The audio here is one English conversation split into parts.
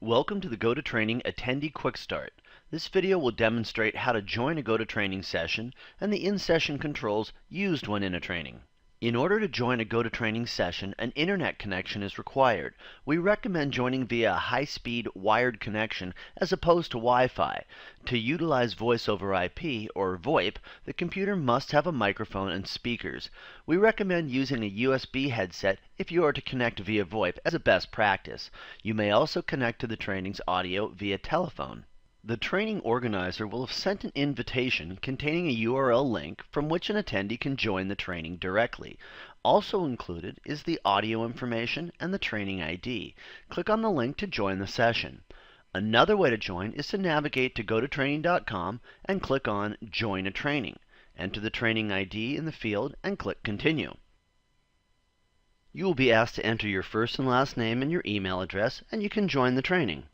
Welcome to the GoToTraining Attendee QuickStart. This video will demonstrate how to join a GoToTraining session and the in-session controls used when in a training. In order to join a GoToTraining session, an internet connection is required. We recommend joining via a high-speed wired connection as opposed to Wi-Fi. To utilize Voice over IP, or VoIP, the computer must have a microphone and speakers. We recommend using a USB headset if you are to connect via VoIP as a best practice. You may also connect to the training's audio via telephone. The training organizer will have sent an invitation containing a URL link from which an attendee can join the training directly. Also included is the audio information and the training ID. Click on the link to join the session. Another way to join is to navigate to GoToTraining.com and click on Join a Training. Enter the training ID in the field and click Continue. You will be asked to enter your first and last name and your email address, and you can join the training.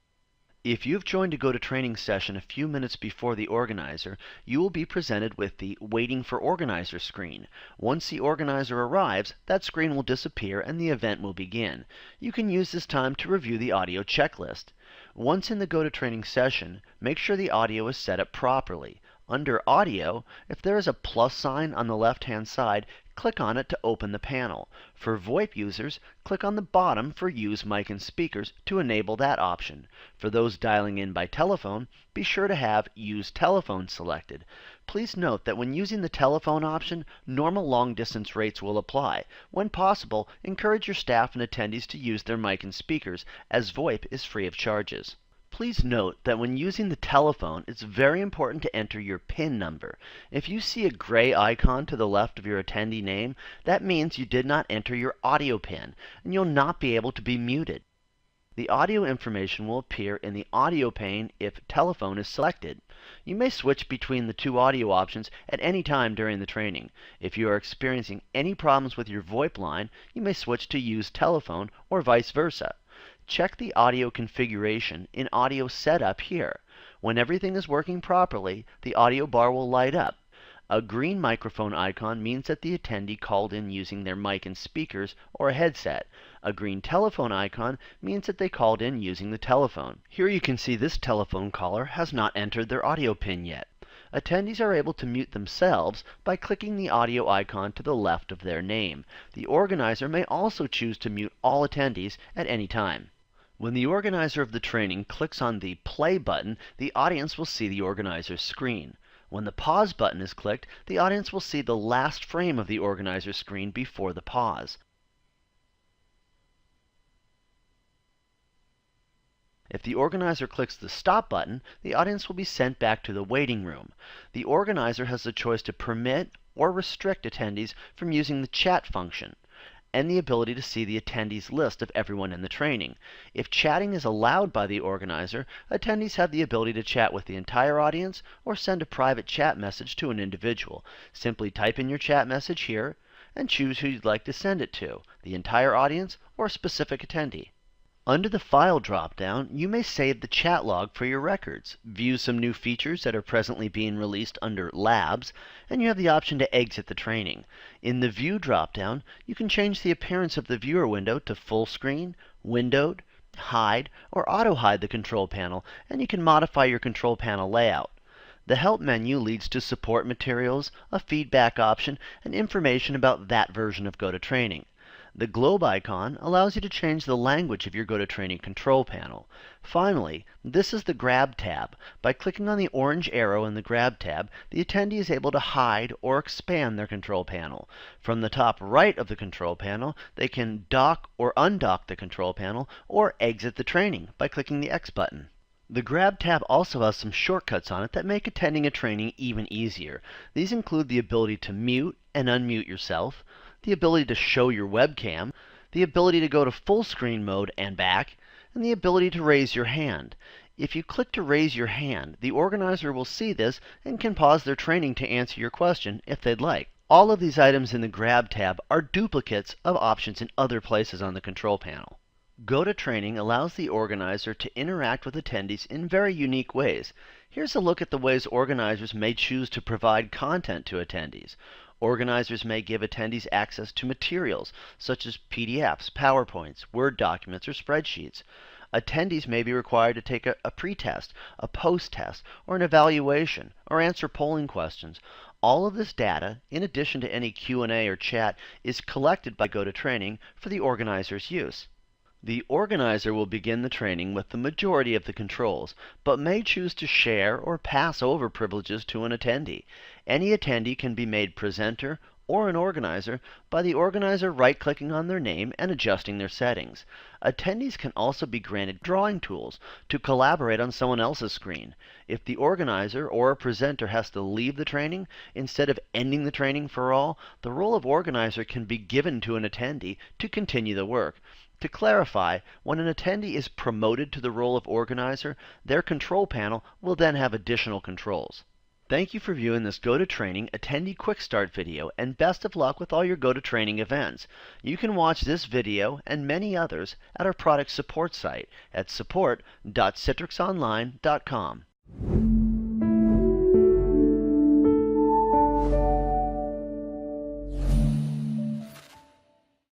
If you've joined a GoToTraining session a few minutes before the organizer, you will be presented with the Waiting for Organizer screen. Once the organizer arrives, that screen will disappear and the event will begin. You can use this time to review the audio checklist. Once in the GoToTraining session, make sure the audio is set up properly. Under Audio, if there is a plus sign on the left-hand side, click on it to open the panel. For VoIP users, click on the bottom for Use Mic and Speakers to enable that option. For those dialing in by telephone, be sure to have Use Telephone selected. Please note that when using the telephone option, normal long-distance rates will apply. When possible, encourage your staff and attendees to use their mic and speakers, as VoIP is free of charges. Please note that when using the telephone, it's very important to enter your PIN number. If you see a gray icon to the left of your attendee name, that means you did not enter your audio PIN, and you'll not be able to be muted. The audio information will appear in the audio pane if telephone is selected. You may switch between the two audio options at any time during the training. If you are experiencing any problems with your VoIP line, you may switch to Use Telephone or vice versa. Check the audio configuration in Audio Setup here. When everything is working properly, the audio bar will light up. A green microphone icon means that the attendee called in using their mic and speakers or a headset. A green telephone icon means that they called in using the telephone. Here you can see this telephone caller has not entered their audio PIN yet. Attendees are able to mute themselves by clicking the audio icon to the left of their name. The organizer may also choose to mute all attendees at any time. When the organizer of the training clicks on the play button, the audience will see the organizer's screen. When the pause button is clicked, the audience will see the last frame of the organizer's screen before the pause. If the organizer clicks the stop button, the audience will be sent back to the waiting room. The organizer has the choice to permit or restrict attendees from using the chat function, and the ability to see the attendees list of everyone in the training. If chatting is allowed by the organizer, attendees have the ability to chat with the entire audience or send a private chat message to an individual. Simply type in your chat message here and choose who you'd like to send it to, the entire audience or a specific attendee. Under the File drop-down, you may save the chat log for your records, view some new features that are presently being released under Labs, and you have the option to exit the training. In the View drop-down, you can change the appearance of the viewer window to full screen, windowed, hide, or auto-hide the control panel, and you can modify your control panel layout. The Help menu leads to support materials, a feedback option, and information about that version of GoToTraining. The globe icon allows you to change the language of your GoToTraining control panel. Finally, this is the Grab tab. By clicking on the orange arrow in the Grab tab, the attendee is able to hide or expand their control panel. From the top right of the control panel, they can dock or undock the control panel or exit the training by clicking the X button. The Grab tab also has some shortcuts on it that make attending a training even easier. These include the ability to mute and unmute yourself, the ability to show your webcam, the ability to go to full screen mode and back, and the ability to raise your hand. If you click to raise your hand, the organizer will see this and can pause their training to answer your question if they'd like. All of these items in the Grab tab are duplicates of options in other places on the control panel. GoToTraining allows the organizer to interact with attendees in very unique ways. Here's a look at the ways organizers may choose to provide content to attendees. Organizers may give attendees access to materials such as PDFs, PowerPoints, Word documents, or spreadsheets. Attendees may be required to take a pre-test, a post-test, or an evaluation, or answer polling questions. All of this data, in addition to any Q&A or chat, is collected by GoToTraining for the organizer's use. The organizer will begin the training with the majority of the controls, but may choose to share or pass over privileges to an attendee. Any attendee can be made presenter or an organizer by the organizer right-clicking on their name and adjusting their settings. Attendees can also be granted drawing tools to collaborate on someone else's screen. If the organizer or a presenter has to leave the training, instead of ending the training for all, the role of organizer can be given to an attendee to continue the work. To clarify, when an attendee is promoted to the role of organizer, their control panel will then have additional controls. Thank you for viewing this GoToTraining Attendee QuickStart video, and best of luck with all your GoToTraining events. You can watch this video and many others at our product support site at support.citrixonline.com.